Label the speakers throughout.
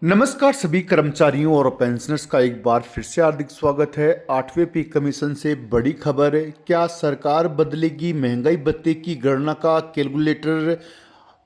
Speaker 1: नमस्कार सभी कर्मचारियों और पेंशनर्स का एक बार फिर से हार्दिक स्वागत है। 8वें पे कमीशन से बड़ी खबर है। क्या सरकार बदलेगी महंगाई भत्ते की गणना का कैलकुलेटर?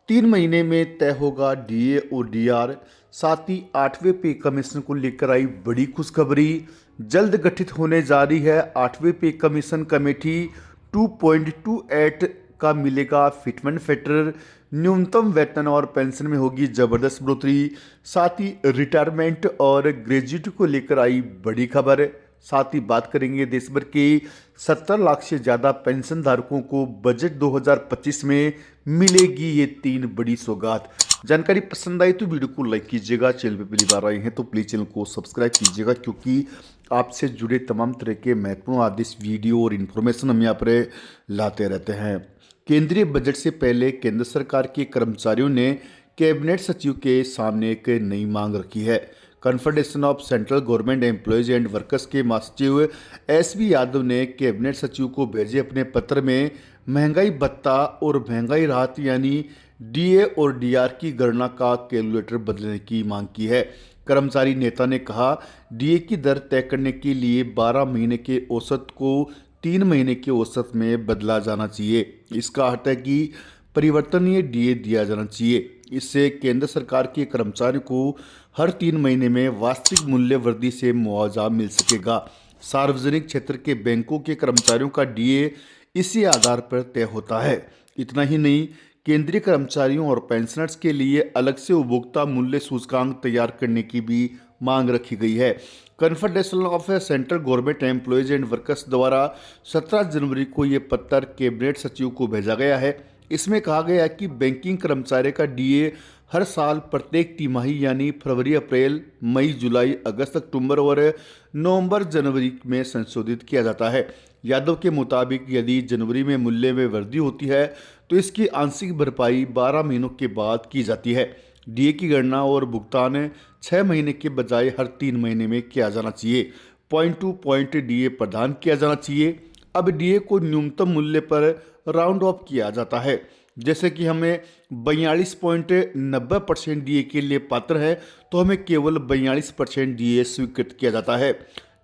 Speaker 1: 3 महीने में तय होगा डीए और डीआर। साथ ही 8वें पे कमीशन को लेकर आई बड़ी खुशखबरी। जल्द गठित होने जा रही है 8वें पे कमीशन कमेटी। 2.28 का मिलेगा फिटमेंट फैक्टर। न्यूनतम वेतन और पेंशन में होगी जबरदस्त बढ़ोतरी। साथ ही रिटायरमेंट और ग्रेजुएट को लेकर आई बड़ी खबर। साथ ही बात करेंगे देश भर के 70 लाख से ज़्यादा पेंशन धारकों को बजट 2025 में मिलेगी ये 3 बड़ी सौगात। जानकारी पसंद आई तो वीडियो को लाइक कीजिएगा। चैनल पे पहली बार आए हैं तो प्लीज़ चैनल को सब्सक्राइब कीजिएगा, क्योंकि आपसे जुड़े तमाम तरह के महत्वपूर्ण आदेश, वीडियो और इन्फॉर्मेशन हम यहाँ पर लाते रहते हैं। केंद्रीय बजट से पहले केंद्र सरकार के कर्मचारियों ने कैबिनेट सचिव के सामने एक नई मांग रखी है। Confederation of central government employees and workers के महासचिव एस.बी. यादव ने कैबिनेट सचिव को भेजे अपने पत्र में महंगाई भत्ता और महंगाई राहत यानी डीए और डीआर की गणना का कैलकुलेटर बदलने की मांग की है। कर्मचारी नेता ने कहा, डीए की दर तय करने के लिए 12 महीने के औसत को 3 महीने के औसत में बदला जाना चाहिए। इसका अर्थ है कि परिवर्तनीय डीए दिया जाना चाहिए। इससे केंद्र सरकार के कर्मचारियों को हर 3 महीने में वास्तविक मूल्य वृद्धि से मुआवजा मिल सकेगा। सार्वजनिक क्षेत्र के बैंकों के कर्मचारियों का डीए इसी आधार पर तय होता है। इतना ही नहीं, केंद्रीय कर्मचारियों और पेंशनर्स के लिए अलग से उपभोक्ता मूल्य सूचकांक तैयार करने की भी मांग रखी गई है। Confederation of central government employees and workers द्वारा 17 जनवरी को ये पत्र कैबिनेट सचिव को भेजा गया है। इसमें कहा गया है कि बैंकिंग कर्मचारी का डीए हर साल प्रत्येक तिमाही यानी फरवरी, अप्रैल, मई, जुलाई, अगस्त, अक्टूबर और नवंबर, जनवरी में संशोधित किया जाता है। यादव के मुताबिक यदि जनवरी में मूल्य में वृद्धि होती है तो इसकी आंशिक भरपाई 12 महीनों के बाद की जाती है। डीए की गणना और भुगतान 6 महीने के बजाय हर 3 महीने में किया जाना चाहिए। पॉइंट टू पॉइंट डीए प्रदान किया जाना चाहिए। अब डीए को न्यूनतम मूल्य पर राउंड ऑफ किया जाता है। जैसे कि हमें 42.90% डीए के लिए पात्र है तो हमें केवल 42% डीए स्वीकृत किया जाता है।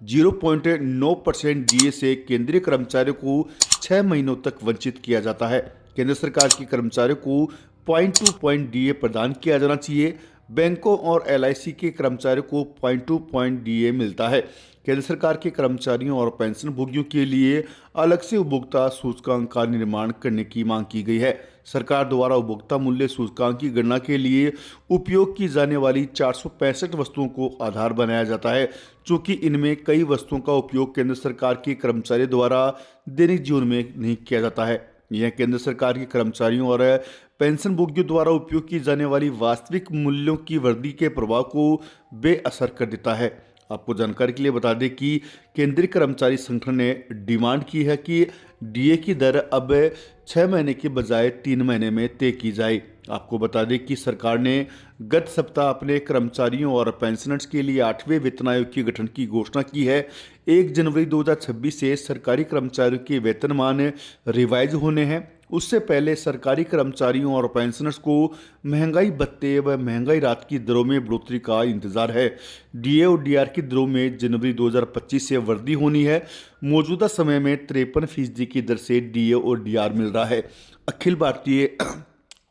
Speaker 1: 0.9% डीए से केंद्रीय कर्मचारियों को 6 महीनों तक वंचित किया जाता है। केंद्र सरकार के कर्मचारियों को पॉइंट टू पॉइंट डीए प्रदान किया जाना चाहिए। बैंकों और एलआईसी के कर्मचारियों को पॉइंट टू पॉइंट डीए मिलता है। केंद्र सरकार के कर्मचारियों और पेंशन भोगियों के लिए अलग से उपभोक्ता सूचकांक का निर्माण करने की मांग की गई है। सरकार द्वारा उपभोक्ता मूल्य सूचकांक की गणना के लिए उपयोग की जाने वाली 465 वस्तुओं को आधार बनाया जाता है, चूँकि इनमें कई वस्तुओं का उपयोग केंद्र सरकार के कर्मचारियों द्वारा दैनिक जीवन में नहीं किया जाता है। यह केंद्र सरकार के कर्मचारियों और पेंशन भोगियों द्वारा उपयोग की जाने वाली वास्तविक मूल्यों की वृद्धि के प्रभाव को बेअसर कर देता है। आपको जानकारी के लिए बता दें कि केंद्रीय कर्मचारी संगठन ने डिमांड की है कि डीए की दर अब 6 महीने के बजाय 3 महीने में तय की जाए। आपको बता दें कि सरकार ने गत सप्ताह अपने कर्मचारियों और पेंशनर्स के लिए 8वें वेतन आयोग के गठन की घोषणा की है। 1 जनवरी 2026 से सरकारी कर्मचारियों के वेतनमान रिवाइज होने हैं। उससे पहले सरकारी कर्मचारियों और पेंशनर्स को महंगाई भत्ते व महंगाई राहत की दरों में बढ़ोतरी का इंतजार है। डीए और डीआर की दरों में जनवरी 2025 से वृद्धि होनी है। मौजूदा समय में 53% की दर से डीए और डीआर मिल रहा है। अखिल भारतीय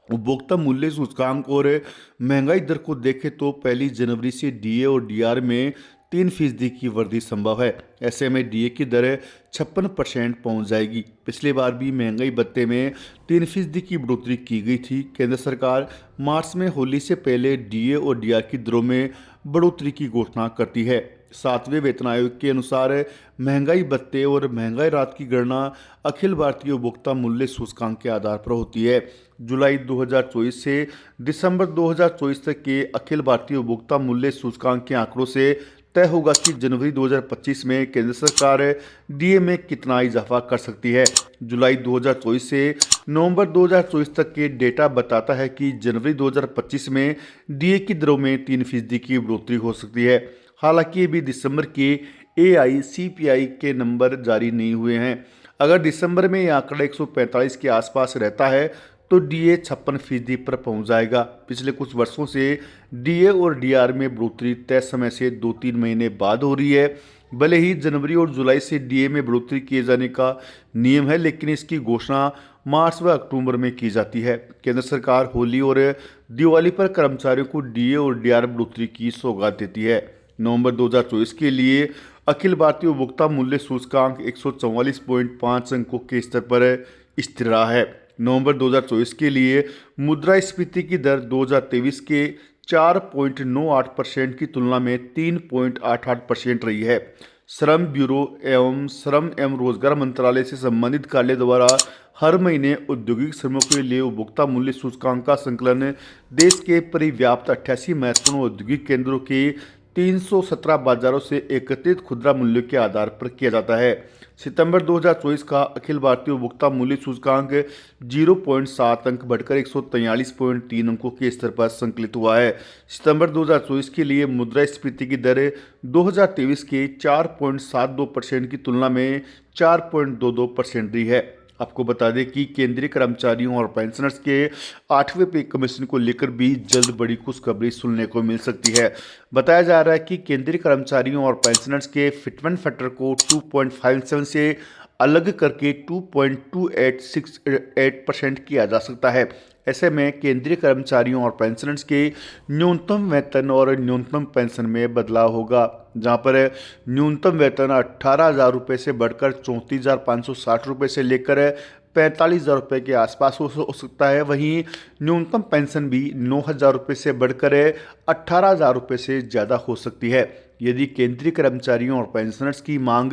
Speaker 1: उपभोक्ता मूल्य सूचकांक और महंगाई दर को देखें तो 1 जनवरी से डीए और डीआर में 3% की वृद्धि संभव है। ऐसे में डीए की दर 56% पहुंच जाएगी। पिछली बार भी महंगाई भत्ते में 3% की बढ़ोतरी की गई थी। केंद्र सरकार मार्च में होली से पहले डीए और डीआर की दरों में बढ़ोतरी की घोषणा करती है। 7वें वेतन आयोग के अनुसार महंगाई भत्ते और महंगाई राहत की गणना अखिल भारतीय उपभोक्ता मूल्य सूचकांक के आधार पर होती है। जुलाई 2024 से दिसंबर 2024 तक के अखिल भारतीय उपभोक्ता मूल्य सूचकांक के आंकड़ों से तय होगा कि जनवरी 2025 में केंद्र सरकार डीए में कितना इजाफा कर सकती है। जुलाई 2024 से नवंबर 2024 तक के डेटा बताता है कि जनवरी 2025 में डीए की दरों में 3% की बढ़ोतरी हो सकती है। हालांकि अभी दिसंबर के एआईसीपीआई के नंबर जारी नहीं हुए हैं। अगर दिसंबर में यह आंकड़ा 145 के आसपास रहता है तो डीए 56% पर पहुंच जाएगा। पिछले कुछ वर्षों से डीए और डीआर में बढ़ोतरी तय समय से 2-3 महीने बाद हो रही है। भले ही जनवरी और जुलाई से डीए में बढ़ोतरी किए जाने का नियम है, लेकिन इसकी घोषणा मार्च व अक्टूबर में की जाती है। केंद्र सरकार होली और दिवाली पर कर्मचारियों को डीए और डीआर बढ़ोतरी की सौगात देती है। नवंबर 2024 के लिए अखिल भारतीय उपभोक्ता मूल्य सूचकांक 144.5 अंकों के स्तर पर स्थिर रहा है। नवंबर 2024 के लिए मुद्रास्फीति की दर 2023 के 4.98% की तुलना में 3.88% रही है। श्रम ब्यूरो एवं श्रम एवं रोजगार मंत्रालय से संबंधित कार्यालय द्वारा हर महीने औद्योगिक श्रमों के लिए उपभोक्ता मूल्य सूचकांक का संकलन देश के परिव्याप्त 88 महत्वपूर्ण औद्योगिक केंद्रों के 317 बाजारों से एकत्रित खुदरा मूल्यों के आधार पर किया जाता है। सितंबर 2024 का अखिल भारतीय उपभोक्ता मूल्य सूचकांक 0.7 अंक बढ़कर 143.3 अंकों के स्तर पर संकलित हुआ है। सितंबर 2024 के लिए मुद्रास्फीति की दर 2023 के 4.72% की तुलना में 4.22% रही है। आपको बता दें कि केंद्रीय कर्मचारियों और पेंशनर्स के 8वें पे कमीशन को लेकर भी जल्द बड़ी खुशखबरी सुनने को मिल सकती है। बताया जा रहा है कि केंद्रीय कर्मचारियों और पेंशनर्स के फिटमेंट फैक्टर को 2.57 से अलग करके 2.2868% किया जा सकता है। ऐसे में केंद्रीय कर्मचारियों और पेंशनर्स के न्यूनतम वेतन और न्यूनतम पेंशन में बदलाव होगा, जहां पर न्यूनतम वेतन 18,000 रुपये से बढ़कर 34,560 रुपये से लेकर 45,000 रुपये के आसपास हो सकता है। वहीं न्यूनतम पेंशन भी 9,000 रुपये से बढ़कर 18,000 रुपये से ज़्यादा हो सकती है। यदि केंद्रीय कर्मचारियों और पेंशनर्स की मांग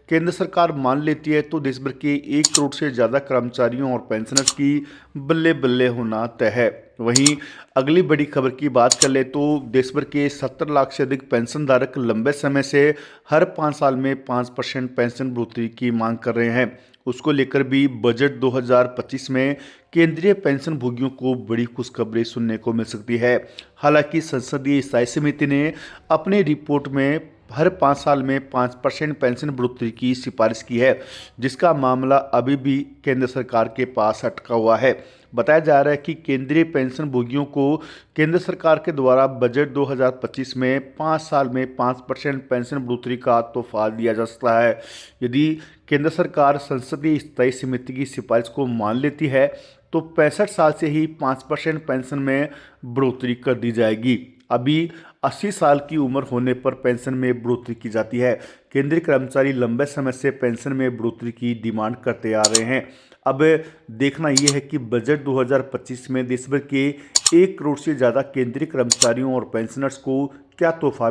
Speaker 1: केंद्र सरकार मान लेती है तो देश भर के 1 करोड़ से ज़्यादा कर्मचारियों और पेंशनर्स की बल्ले बल्ले होना तय है। वहीं अगली बड़ी खबर की बात कर ले तो देश भर के 70 लाख से अधिक पेंशन धारक लंबे समय से हर 5 साल में 5% पेंशन बढ़ोतरी की मांग कर रहे हैं। उसको लेकर भी बजट 2025 में केंद्रीय पेंशन भोगियों को बड़ी खुशखबरी सुनने को मिल सकती है। हालांकि संसदीय स्थायी समिति ने अपनी रिपोर्ट में हर 5 साल में 5% पेंशन बढ़ोतरी की सिफारिश की है, जिसका मामला अभी भी केंद्र सरकार के पास अटका हुआ है। बताया जा रहा है कि केंद्रीय पेंशन भोगियों को केंद्र सरकार के द्वारा बजट 2025 में 5 साल में 5% पेंशन बढ़ोतरी का तोहफा दिया जा सकता है। यदि केंद्र सरकार संसदीय स्थायी समिति की सिफारिश को मान लेती है तो 65 साल से ही 5% पेंशन में बढ़ोतरी कर दी जाएगी। अभी 80 साल की उम्र होने पर पेंशन में बढ़ोतरी की जाती है। केंद्रीय कर्मचारी लंबे समय से पेंशन में बढ़ोतरी की डिमांड करते आ रहे हैं। अब देखना यह है कि बजट 2025 में देश भर के 1 करोड़ से ज़्यादा केंद्रीय कर्मचारियों और पेंशनर्स को क्या तोहफा